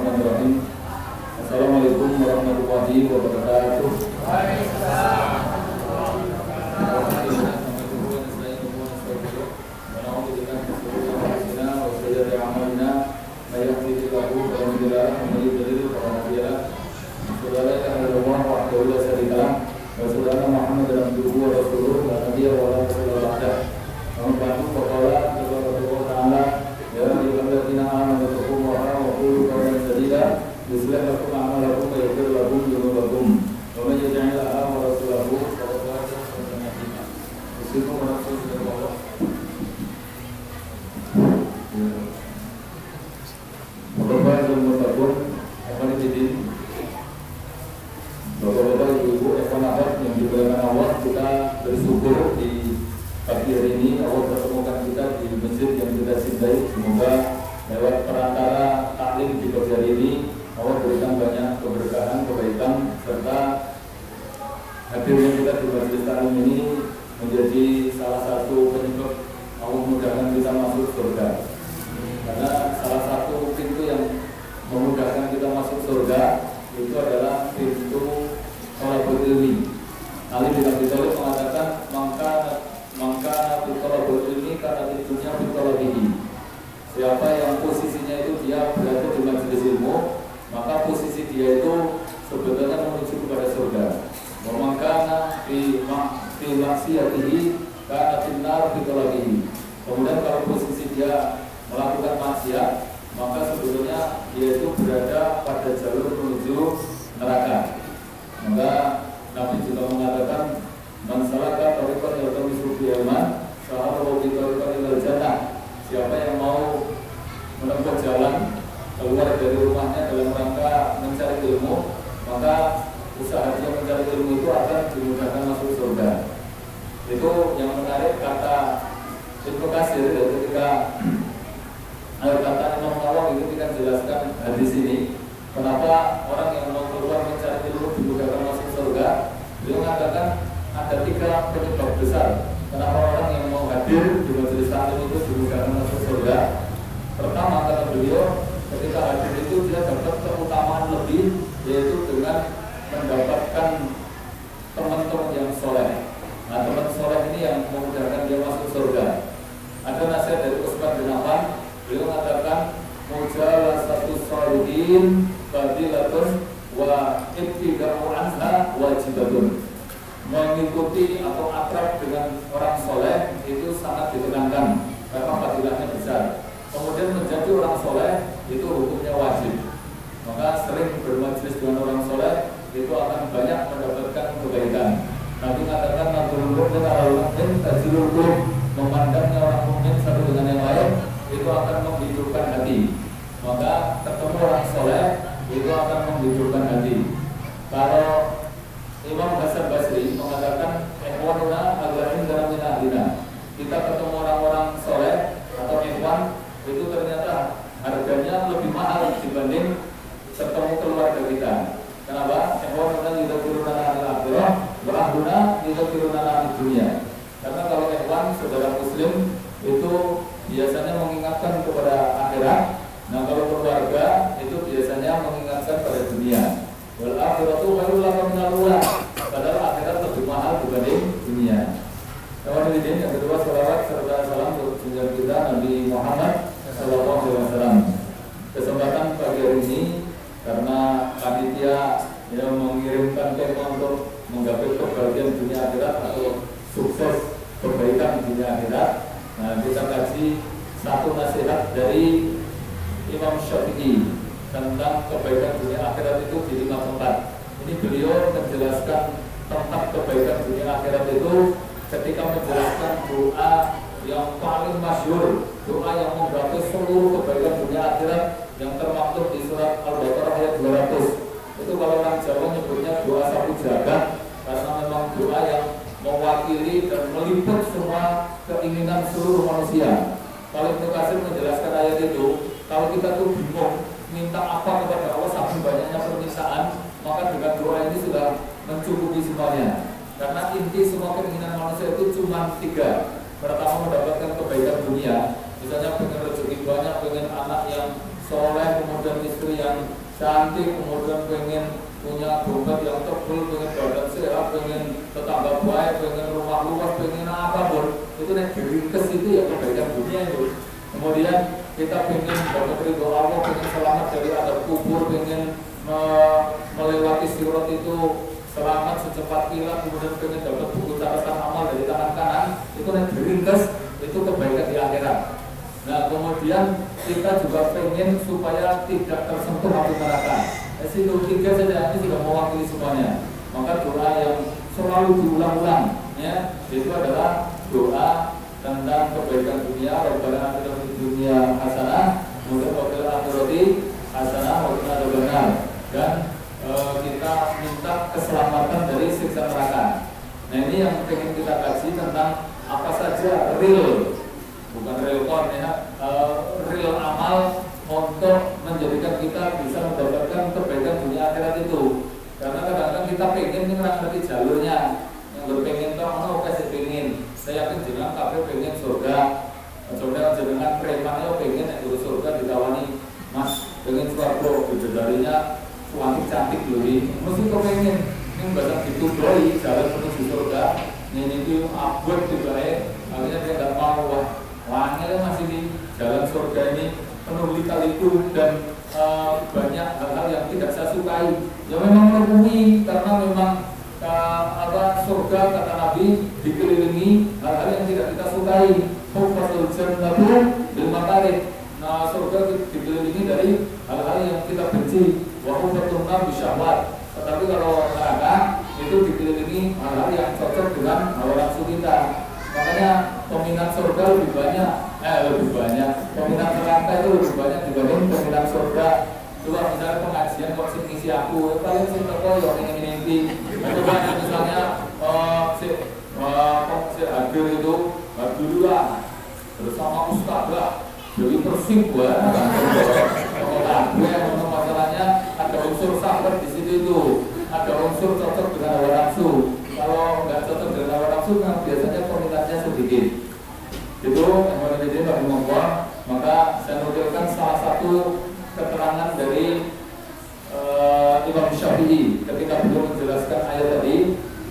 Bismillahirrahmanirrahim. Assalamualaikum warahmatullahi wabarakatuh. Bapak-bapak, ibu-ibu, evan yang dimuliakan Allah, kita bersyukur di pagi hari ini Allah pertemukan kita di masjid yang kita cintai. Semoga lewat perantara taklim di pagi hari ini Allah berikan banyak keberkahan, kebaikan, serta hadirnya kita di majelis taklim ini menjadi salah satu penyebab Allah memudahkan kita masuk surga. Karena salah satu pintu yang memudahkan kita masuk surga itu adalah pintu thalabul ilmi. Ali bin Abi Thalib mengatakan maka thalabul ilmi karena pintunya tithalabihi. Siapa yang posisinya itu dia berada di majelis ilmu, maka posisi dia itu sebetulnya menuju kepada surga. Maka fi maksiyatihi kana finnar tithalabihi. Kemudian kalau posisi dia melakukan maksiat, maka sebetulnya dia itu berada pada jalur menuju neraka. Maka Nabi juga mengatakan man salaka tariqan yaltamisu fihi ilman sahabahu bi tariqan ilal jannah. Siapa yang mau menempuh jalan keluar dari rumahnya dalam rangka mencari ilmu, maka usaha dia mencari ilmu itu akan dimudahkan masuk surga. Itu yang menarik kata Ibnu Katsir ketika kata Imam Nawawi itu kita jelaskan hadis ini. Kenapa orang yang mau keluar mencari ilmu dimudahkan masuk surga? Beliau mengatakan ada 3 penyebab besar kenapa orang yang mau hadir di majelis taklim itu dimudahkan masuk surga. Pertama, kata beliau, ketika hadir itu dia dapat keutamaan lebih, yaitu dengan mendapatkan teman-teman yang soleh. Nah, teman soleh ini yang memudahkan dia masuk surga. Ada nasihat dari Utsman bin Affan. Beliau mengatakan mujalasatus sholihin fadilatun wa ibtida'u anha wajibatun. Mengikuti atau akrab dengan orang soleh itu sangat ditekankan karena fadilahnya besar. Kemudian menjadi orang soleh itu hukumnya wajib. Maka sering bermajlis dengan orang soleh itu akan banyak mendapatkan kebaikan. Nabi mengatakan nadrul mu'min alal mu'min tajilul qulub. Memandangnya orang mukmin satu dengan yang lain itu akan menghidupkan hati. Maka ketemu orang soleh itu akan menghidupkan hati. Kalau Imam Hasan Basri mengatakan ikhwanuna agharin dalam minahina, kita ketemu orang-orang soleh atau ikhwan itu ternyata harganya lebih mahal dibanding ketemu keluarga kita. Kenapa? Ikhwanuna yudhakiruna al-akhirah wa ahluna yudhakiruna al-dunya. Karena kalau ikhwan saudara muslim itu biasanya mengingatkan kepada akhirat. Nah, kalau keluarga itu biasanya mengingatkan pada dunia. Wal akhiratu khairul laka minal ula. Padahal akhirat lebih mahal dibanding dunia. Kawan yang kedua, salawat serta salam untuk junjungan kita Nabi Muhammad SAW. Kesempatan pagi hari ini karena panitia yang mengirimkan tema untuk menggapai kebahagiaan dunia akhirat atau sukses kebaikan dunia akhirat. Nah, kita kasih satu nasihat dari Imam Syafi'i tentang kebaikan dunia akhirat itu di 5 tempat. Ini beliau menjelaskan tempat kebaikan dunia akhirat itu ketika menjelaskan doa yang paling masyhur, doa yang membahas seluruh kebaikan dunia akhirat yang termaktub di surat Al-Baqarah ayat 200. Itu kalau orang Jawa nyebutnya doa sapu jagat karena memang doa yang mewakili dan meliput semua keinginan seluruh manusia. Kalau Ibnu Katsir menjelaskan ayat itu, kalau kita tuh bingung minta apa kepada Allah saking banyaknya permintaan, maka dengan doa ini sudah mencukupi semuanya. Karena inti semua keinginan manusia itu cuma 3. Pertama, mendapatkan kebaikan dunia. Misalnya pengen rezeki banyak, pengen anak yang soleh, kemudian istri yang cantik, kemudian pengen punya dompet yang tebal, pengen badan sehat, pengen tetangga baik, pengen rumah luas, pengen apapun, itu nek diringkes itu ya kebaikan dunia itu. Kemudian kita pengen dapat ridho Allah, pengen selamat dari azab kubur, pengen melewati sirat itu selamat secepat kilat, kemudian pengen dapat buku catatan amal dari tangan kanan, itu nek diringkes itu kebaikan di akhirat. Nah kemudian kita juga pengen supaya tidak tersentuh api neraka. Itu tiga saja ini sudah mewakili semuanya. Maka doa yang selalu diulang-ulang ya, itu adalah doa tentang kebaikan dunia, Rabbana atina fid dunya hasanah wa fil akhirati hasanah wa qina adzabannar. Dan kita minta keselamatan dari siksa neraka. Nah ini yang pengen kita kaji tentang apa saja real, bukan real kon ya, real amal untuk menjadikan kita bisa mendapatkan kebaikan dunia akhirat itu. Karena kadang-kadang kita pengen ini ngerti jalurnya, yang berpengen toh ono kasih pengen. Saya yakin jenengan kabeh pengen surga. Coba jenengan preman yo pengen nek surga ditawani, Mas, pengen swarga bidadarinya wanita cantik lho iki. Mesti kepengen ning bahasa ditudoi jalan menuju surga. Ini itu abot tibae, akhirnya dia enggak mau wangnya masih di jalan surga ini penuh lika-liku dan banyak hal-hal yang tidak saya sukai. Ya memang menemui karena memang surga kata Nabi dikelilingi hal-hal yang tidak kita sukai. Hufatul jannatu bil makarih. Nah surga dikelilingi dari hal-hal yang kita benci. Wa hufatul nar bisyahwat. Tetapi kalau neraka itu dikelilingi hal-hal yang cocok dengan hawa nafsu kita. Makanya peminat surga lebih banyak, peminat neraka itu lebih banyak dibanding peminat surga. Coba misalnya pengajian kok ngisi aku, paling sing teko yo ini. Coba misalnya si hadir itu dulu lah bersama ustadzah jadi Persib kalau masalahnya ada unsur sahabat di situ itu, ada unsur cocok dengan hawa nafsu. Kalau nggak cocok dengan hawa nafsu, kan biasanya peminatnya sedikit. Itu yang menjadi bagi mongkol. Maka saya nukilkan salah satu keterangan dari Imam Syafi'i ketika beliau menjelaskan ayat tadi,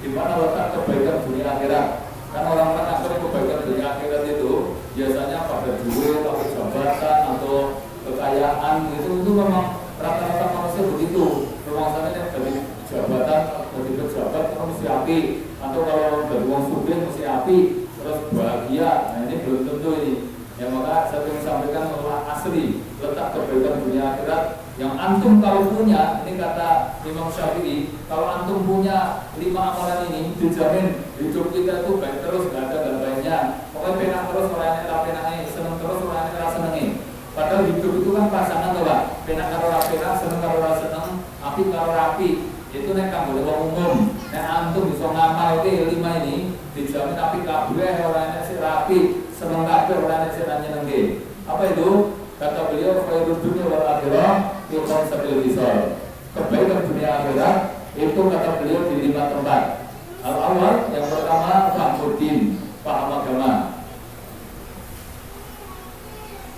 di mana letak kebaikan dunia akhirat. Kan orang-orang akhir kebaikan dunia akhirat itu biasanya pada duit atau jabatan atau kekayaan itu memang rata-rata manusia begitu. Ruangsannya dari jabatan, dari pejabat itu mesti api, atau kalau dari uang sugih mesti api, terus bahagia. Nah ini belum tentu ini. Ya maka saya ingin sampaikan bahwa asli letak kebaikan dunia akhirat yang antum kalau punya, ini kata Imam Syafi'i, kalau antum punya 5 amalan ini dijamin hidup kita itu baik terus, gak ada baiknya. Pokoknya penak terus, orangnya penaknya, seneng terus, orangnya senengin. Padahal hidup itu kan pasangan tuh Pak, penak karo penak, seneng karo seneng, api karo api. Itu nek kanggo wong umum. Nek antum bisa ngamal iki 5 ini dijamin api kabeh, orangnya sing rapi, seneng kabeh, orangnya sing nyenengke. Apa itu? Kata beliau, khairud dunya wal akhirah fi khamsatil hisal. Kebaikan dunia akhirat itu kata beliau di 5 tempat. Al-awwal yang pertama fahmuddin, paham agama.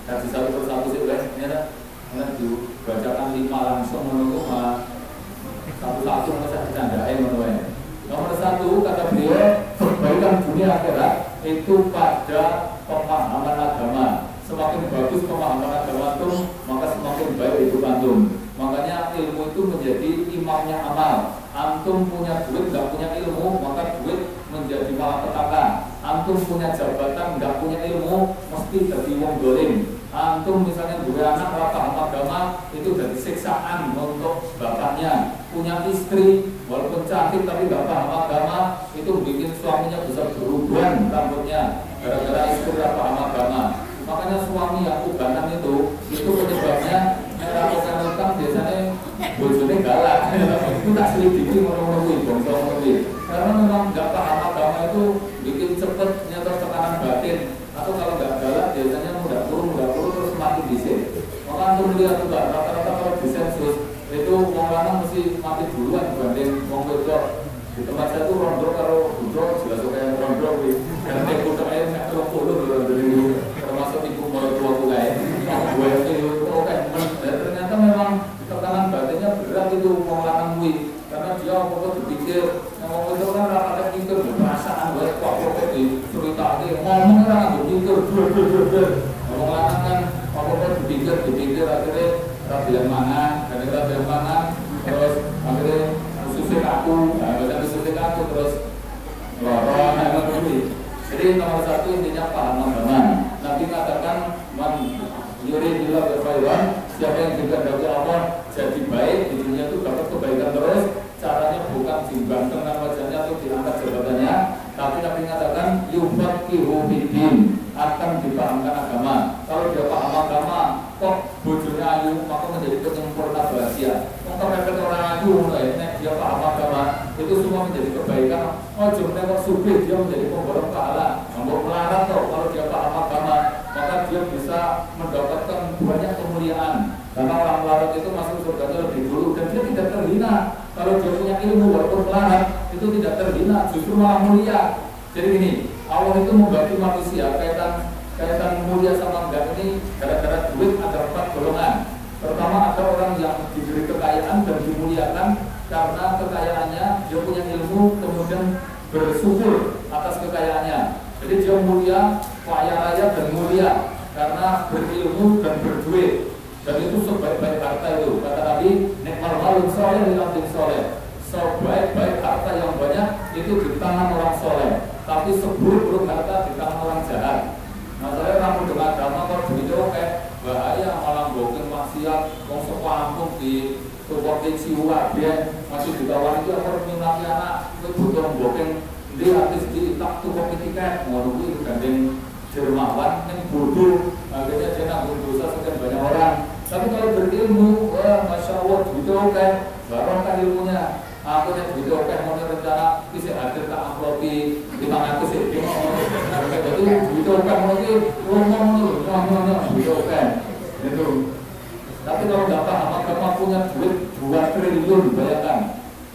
Kasih satu persatu sih ya. Karena dibacakan 5 langsung menunggu satu-satu masa bercandain menurutnya. Nomor 1 kata beliau, kebaikan dunia akhirat itu pada pemahaman agama. Semakin bagus pemahaman agama itu, maka semakin baik hidup antum. Makanya ilmu itu menjadi imamnya amal. Antum punya duit, nggak punya ilmu, maka duit menjadi malapetaka. Antum punya jabatan, nggak punya ilmu, mesti jadi wong dolim. Antum misalnya dua anak paham agama, itu jadi siksaan untuk bapaknya. Punya istri, walaupun cantik tapi nggak paham agama, itu bikin suaminya bisa berubah rambutnya gara-gara istri nggak paham agama. Makanya suami yang ubanan itu penyebabnya melakukan utang biasanya bojone galak. Itu tak selidiki ngono-ngono kuwi, karena memang nggak paham agama itu bikin cepet nyetor tekanan batin. Atau kalau nggak galak biasanya mudah turun terus mati disini. Maka antum lihat juga rata-rata kalau di sensus itu wong lanang mesti mati duluan dibanding wong wedok. Di tempat saya tuh rondo karo budok jelas kayak rondo kuwi. Karena nek budok ae nek 30 lho termasuk ibu mertua kuwi. Gue itu oke dipikir akhirnya rabian mana, terus akhirnya khususnya kaku, khususnya kaku terus lorong, jadi nomor satu intinya paham agama. Nabi katakan man yuridillahu khairan, siapa yang dikehendaki Allah jadi baik di dunia itu dapat kebaikan terus. Caranya bukan dibanterkan wajahnya atau diangkat jabatannya, tapi Nabi mengatakan yufaqihu fiddin, akan dipahamkan agama. Kalau dia paham agama, kok bojone ayu, maka menjadi penyempurna bahagia. Maka mereka orang ayu, dia paham agama, itu semua menjadi kebaikan. Oh, jumlah kok sugih, dia menjadi pemborong pahala. Namun melarat toh, kalau dia paham agama, maka dia bisa mendapatkan banyak kemuliaan. Karena orang melarat itu masuk surganya lebih dulu dan dia tidak terhina. Kalau dia punya ilmu walaupun melarat itu tidak terhina, justru malah mulia. Jadi gini, Allah itu membagi manusia kaitan mulia sama enggak ini gara-gara duit ada 4 golongan. Pertama ada orang yang diberi kekayaan dan dimuliakan karena kekayaannya, dia punya ilmu kemudian bersyukur atas kekayaannya. Jadi dia mulia, kaya raya dan mulia karena berilmu dan berduit. Dan itu sebaik-baik harta itu. Kata Nabi, nikmal malun soleh di abdin soleh. Sebaik-baik harta yang banyak itu di tangan orang soleh. Tapi seburuk-buruk harta di tangan orang jahat. Nah saya ramu dengan agama kalau begitu kayak bahaya malah boking maksiat, wong sekampung di tukokin siwa dia masih ditawar itu aku minati anak itu butuh boking di artis di tak tukokin tiket mau nunggu gandeng dermawan yang bodoh akhirnya dia nanggung dosa sekian banyak orang. Tapi kalau berilmu, wah masya Allah gitu kayak barokah ilmunya. Aku yang gitu kayak mau rencana bisa hadir ke amplopi 500 sih. Jadi gitu kayak mau ngomong gitu kayak itu. Tapi kalau nggak paham agama punya duit 2 triliun bayangkan.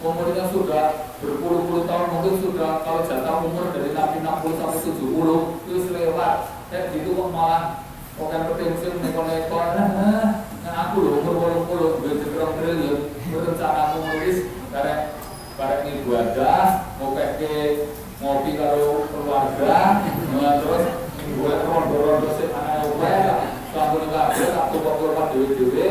Umurnya sudah berpuluh-puluh tahun, mungkin sudah kalau jatah umur dari Nabi 60 sampai 70 itu lewat. Kayak gitu kok malah bukan pensiun neko-neko. Nah aku loh umur 80 berjelang triliun berencana aku menulis karena ibadah mau kayak ngopi kalau keluarga terus gue rondo-rondo sih anak gue selalu nggak aku waktu dewe-dewe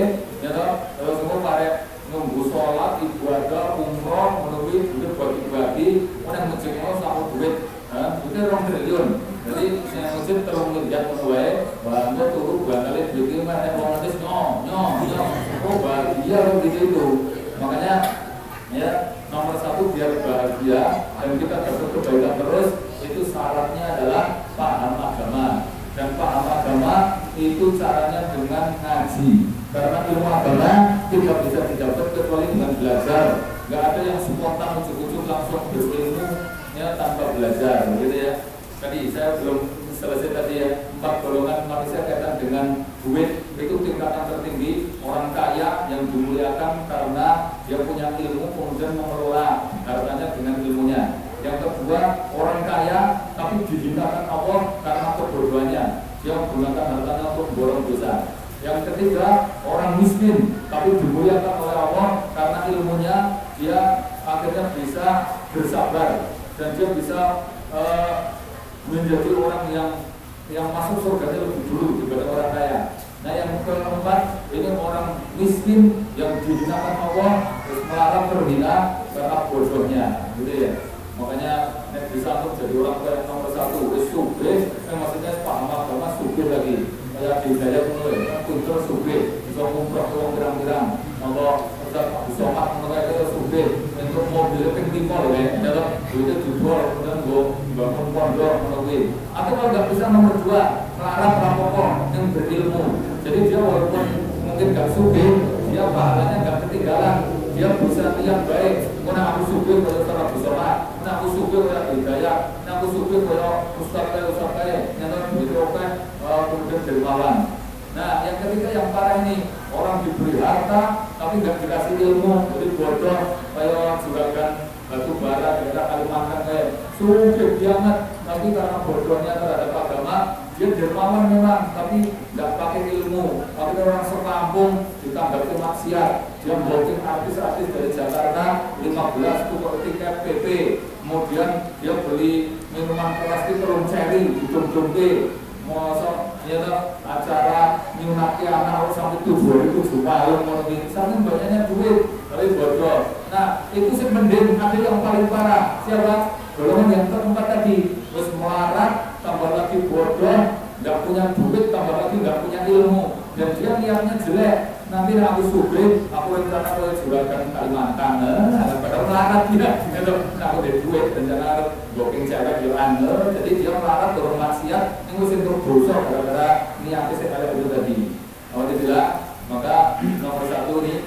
terus mau parek nunggu sholat ibadah umroh menunggu duit bagi-bagi orang masjid mau sama duit itu 2 triliun. Jadi saya masjid terus melihat menuai bahannya turun kali bikin mana mau nanti oh bahagia loh gitu itu. Makanya ya nomor 1 biar bahagia dan kita dapat kebaikan terus itu syaratnya adalah paham agama. Dan paham agama itu caranya dengan ngaji. Karena ilmu agama tidak bisa didapat kecuali dengan belajar. Gak ada yang spontan ujuk-ujuk langsung berilmu ya tanpa belajar, gitu ya. Tadi saya belum selesai tadi ya, 4 golongan manusia kaitan dengan duit itu tingkatan tertinggi orang kaya yang dimuliakan karena dia punya ilmu kemudian mengelola hartanya dengan ilmunya. Yang kedua orang kaya tapi dihinakan Allah karena kebodohannya, dia menggunakan hartanya untuk borong dosa. Yang ketiga orang miskin tapi dimuliakan oleh Allah karena ilmunya, dia akhirnya bisa bersabar dan dia bisa menjadi orang yang masuk surga lebih dulu daripada orang kaya. Nah yang keempat ini orang miskin yang dihinakan Allah terus melarang terhina karena bodohnya, gitu ya. Makanya bisa untuk jadi orang kaya nomor 1 sugih, maksudnya paham agama sugih lagi. Kayak di daya mulai, kuntur sugih, bisa umroh ke pirang-pirang. Allah Ustaz Abu Somad mengenai itu sugih untuk mobil penting kok ya, dalam duitnya dijual kemudian gue bangun pondok melalui. Atau kalau nggak bisa nomor 2 melarang perampok yang berilmu. Jadi dia walaupun mungkin nggak sugih, dia pahalanya nggak ketinggalan. Dia bisa yang baik. Mana aku sugih pada Ustaz Abu Somad, mana aku sugih pada Hidayah, mana aku sugih pada Ustaz Kaya, nyata begitu kemudian dermawan. Nah yang ketiga yang parah ini orang diberi harta tapi nggak dikasih ilmu, jadi bodoh kayak orang juragan batu bara daerah Kalimantan kayak sugih banget, tapi karena bodohnya terhadap agama dia dermawan memang tapi nggak pakai ilmu. Tapi orang sekampung ditanggapi maksiat, dia booking artis-artis dari Jakarta 15 tukar tiket PP, kemudian dia beli minuman keras di Terung Ceri di Jomjombe. mosok ya toh acara nyunati anak sampai 7.000 malam ngono iki sampeyan banyaknya duit tapi bodoh. Nah itu sih mending ada yang paling parah siapa? Golongan yang keempat tadi terus melarat tambah lagi bodoh, nggak punya duit tambah lagi nggak punya ilmu dan dia niatnya jelek. Nanti aku sugih, aku rencana kalau juragan Kalimantan, padahal melarat dia, gitu. Aku ada duit, rencana booking cewek di Anda, jadi dia melarat turun maksiat, ini mesti untuk dosa gara-gara niatnya sekali itu tadi. Kalau tidak, maka nomor satu nih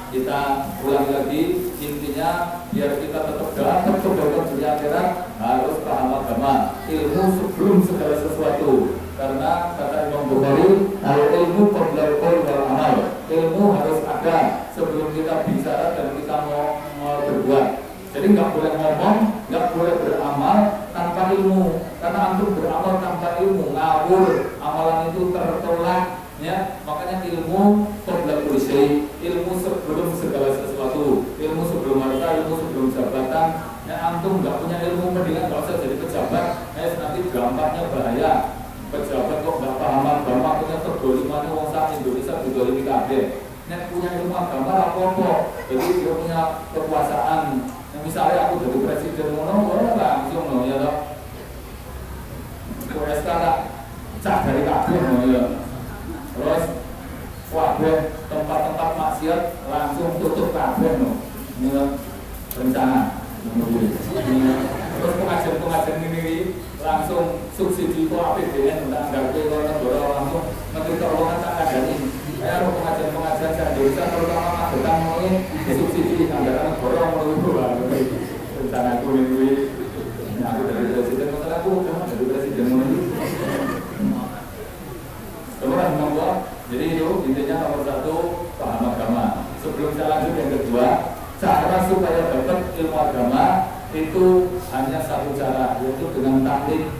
kita ulangi lagi, intinya biar kita tetap dapat kebaikan dunia akhirat harus paham agama, ilmu sebelum segala sesuatu. Karena kata Imam Bukhari, ilmu qabla al-qaul wal amal. Ilmu harus ada sebelum kita bicara dan kita mau berbuat. Jadi nggak boleh ngomong, nggak boleh beramal tanpa ilmu. Karena antum beramal tanpa ilmu, ngawur, amalan itu tertolak. Ya, makanya ilmu qabla kulli syai, ilmu sebelum segala sesuatu, ilmu sebelum harta, ilmu sebelum jabatan. Ya, antum nggak punya ilmu, mendingan nggak usah jadi pejabat. Nanti dampaknya bahaya. Pejabat kok nggak paham agama, punya kedoliman orang sak Indonesia didolimi kabeh. Nek punya ilmu agama apa-apa, jadi dia punya kekuasaan. Nah, misalnya aku jadi presiden ngono, langsung no ya toh. SK tak cah dari kabeh no ya. Terus kabeh tempat-tempat maksiat langsung tutup kabeh no. Ini rencana. Terus pengajian ini langsung subsidi itu APBN tentang garpe kalau negara langsung menteri keuangan tak ada ini. Saya pengajian saya desa terutama magetan mulai subsidi anggaran negara mulai rencana aku ini. Aku dari presiden masalah aku dari presiden mulai. Kemudian nomor jadi itu intinya nomor satu paham agama. Sebelum saya lanjut yang kedua, cara supaya dapat ilmu agama itu hanya satu cara, yaitu dengan taklim.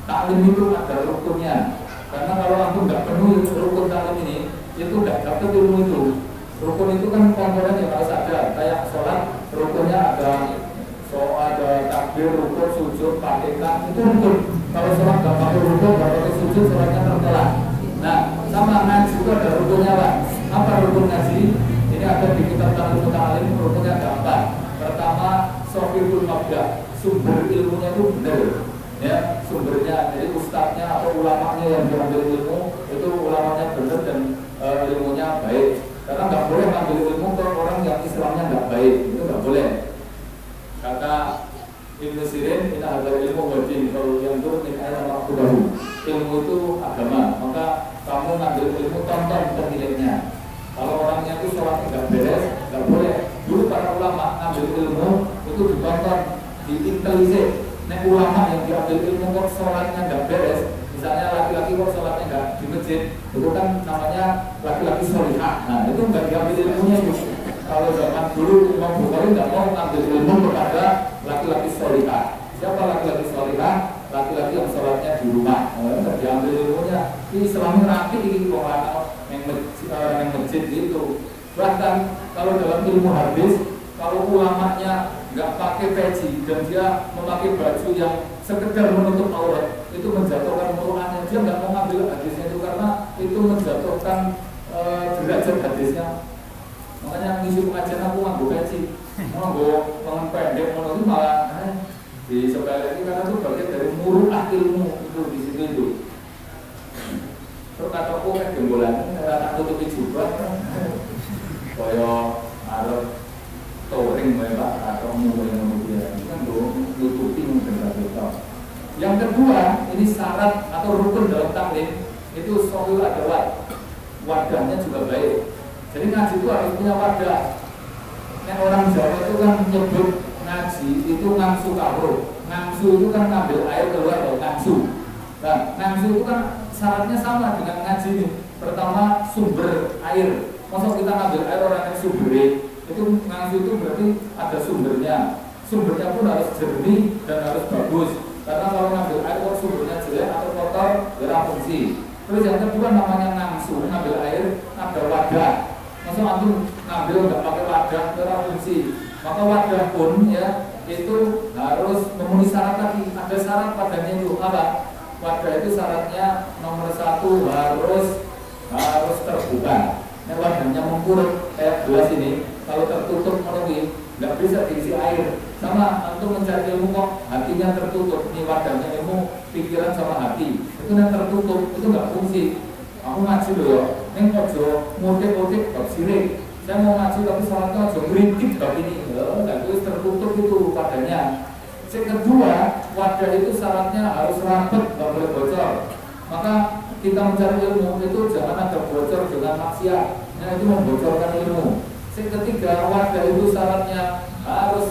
Taklim itu ada rukunnya. Karena kalau antum nggak penuh rukun taklim ini, itu nggak dapat ilmu itu. Rukun itu kan komponen yang harus ada. Kayak sholat, rukunnya ada takbir, rukun, sujud, fatihah, itu rukun. Kalau sholat nggak pakai rukun, nggak pakai sujud, sholatnya tertolak. Nah, sama ngaji itu ada rukunnya pak. Apa rukun ngaji? Ini ada di kitab Taklim, rukunnya ada 4. Pertama, sofirul mabda, sumber ilmunya itu benar, ya sumbernya. Jadi ustadznya atau ulamanya yang mengambil ilmu itu ulamanya benar dan ilmunya baik. Karena nggak boleh mengambil ilmu ke orang yang Islamnya nggak baik, itu nggak boleh. Kata Ibnu Sirin, kita ada ilmu wajib. Kalau yang turun ini adalah waktu baru. Ilmu itu agama, maka kamu ngambil ilmu tonton penilainya. Kalau orangnya itu sholatnya nggak beres, nggak boleh. Dulu para ulama ngambil ilmu itu ditonton, diintelisir. Nek ulama yang diambil ilmu kok sholatnya nggak beres, misalnya laki-laki kok sholatnya nggak di masjid, itu kan namanya laki-laki sholihah. Nah itu nggak diambil ilmunya itu. Kalau zaman dulu Imam Bukhari nggak mau ngambil ilmu kepada laki-laki sholihah. Siapa laki-laki sholihah? Laki-laki yang sholatnya di rumah. Nggak diambil ilmunya. Ini Islamnya rapi ini orang yang masjid itu. Bahkan kalau dalam ilmu hadis, kalau ulamanya nggak pakai peci dan dia memakai baju yang sekedar menutup aurat, itu menjatuhkan muruannya. Dia nggak mau ngambil hadisnya itu karena itu menjatuhkan derajat hadisnya. Makanya ngisi pengajian aku ngambil peci, ngambil pendek, itu malah di sebelah ini karena itu bagian dari muruah ilmu itu di situ itu. Terus kata aku kan gembolan, tak tutupi jubah, kaya arep touring Pak atau mulai kemudian kan nutupi mungkin tak. Yang kedua, ini syarat atau rukun dalam taklim itu sohul adawat, wadahnya juga baik. Jadi ngaji itu harus punya wadah. Yang orang Jawa itu kan menyebut ngaji itu ngangsu kabro. Ngangsu itu kan ngambil air keluar dari ngangsu. Nah, ngangsu itu kan syaratnya sama dengan ngaji ini. Pertama sumber air. Masa kita ngambil air orang yang sumber itu ngangsu itu berarti ada sumbernya. Sumbernya pun harus jernih dan harus bagus. Karena kalau ngambil air kok sumbernya jelek atau kotor, tidak fungsi. Terus yang kedua namanya ngangsu, ngambil air ada wadah. Masa antum ngambil nggak pakai wadah, tidak fungsi. Maka wadah pun ya itu harus memenuhi syarat tadi. Ada syarat padanya itu apa? wadah itu syaratnya nomor satu harus terbuka. Nah, wadahnya mengkurut kayak gelas ini, kalau tertutup menuhi nggak bisa diisi air. Sama antum mencari ilmu kok hatinya tertutup, ini wadahnya ilmu pikiran sama hati itu yang tertutup, itu nggak fungsi. Aku ngaji loh ya, ini ojo mudik-mudik bab sirik. Saya mau ngaji tapi syaratnya ojo ngeritik bab ini, nggak itu tertutup itu wadahnya. Yang kedua, wadah itu syaratnya harus rapat, nggak boleh bocor. Maka kita mencari ilmu itu jangan ada bocor dengan maksiat, nah itu membocorkan ilmu. Yang ketiga, wadah itu syaratnya harus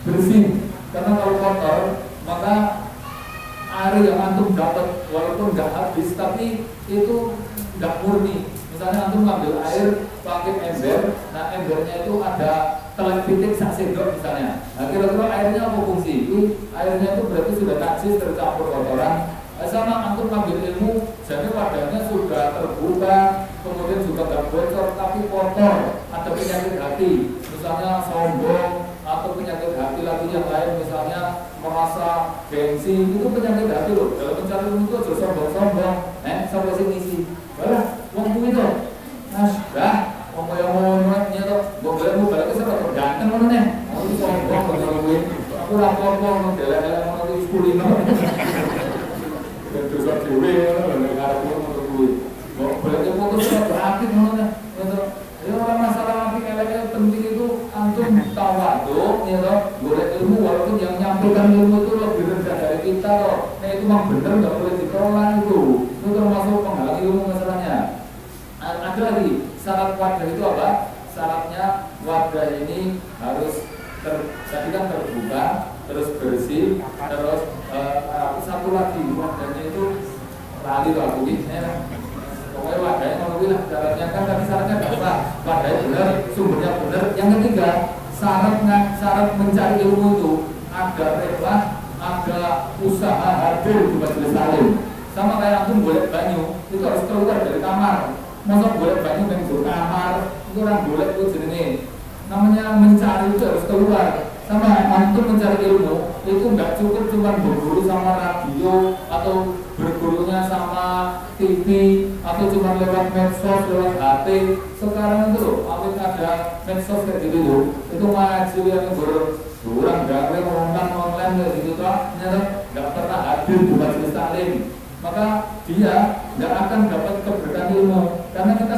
bersih, karena kalau kotor maka air yang antum dapat walaupun nggak habis tapi itu nggak murni. Misalnya antum ngambil air pakai ember, nah embernya itu ada telek pitik sak sendok misalnya. Nah kira-kira airnya apa fungsi? Airnya itu berarti sudah najis tercampur kotoran. Sama antum ngambil ilmu, jadi wadahnya sudah terbuka, kemudian juga nggak bocor tapi kotor, ada penyakit hati, misalnya sombong atau penyakit hati lagi yang lain, misalnya merasa gengsi, itu penyakit hati loh. Dalam mencari ilmu itu aja sombong-sombong, sampai sini sih. Balah, wong kuwi to. Mas, dah, wong kaya ngono nyata, mbok golekmu balik ke sana ganteng ngono nih. Aku sombong kok kuwi. Aku ora apa-apa ngono delek-delek ngono kuwi kulino. Terus dhewe ngono lho karep ngono kuwi. Mbok golek foto berarti ngono nih. Ya orang masalah apik elek penting itu antum tawadhu ya toh, golek ilmu walaupun yang nyampaikan ilmu itu lebih rendah dari kita loh. Nah itu memang benar nggak boleh ditolak itu. Itu termasuk penghalang ilmu masalahnya. Ada lagi syarat wadah itu apa? Syaratnya wadah ini harus tadi kan terbuka, terus bersih, terus satu lagi wadahnya itu lali loh aku ini. Pokoknya wadahnya kalau bilang syaratnya kan tadi syaratnya apa? Wadahnya benar, sumbernya benar. Yang ketiga, syarat mencari ilmu itu ada rela, ada usaha hadir di majelis taklim. Sama kayak antum golek banyu, itu harus keluar dari kamar. Masa golek banyu yang di kamar, itu orang golek itu jenenge. Namanya mencari itu harus keluar. Sama antum mencari ilmu itu nggak cukup cuma berguru sama radio atau bergurunya sama TV atau cuma lewat medsos, lewat HP. Sekarang itu loh, ada medsos kayak gitu loh. Itu ngaji yang berkurang gawe online kayak gitu toh, ternyata nggak pernah hadir di majelis taklim. Maka dia nggak akan dapat keberkahan ilmu karena kita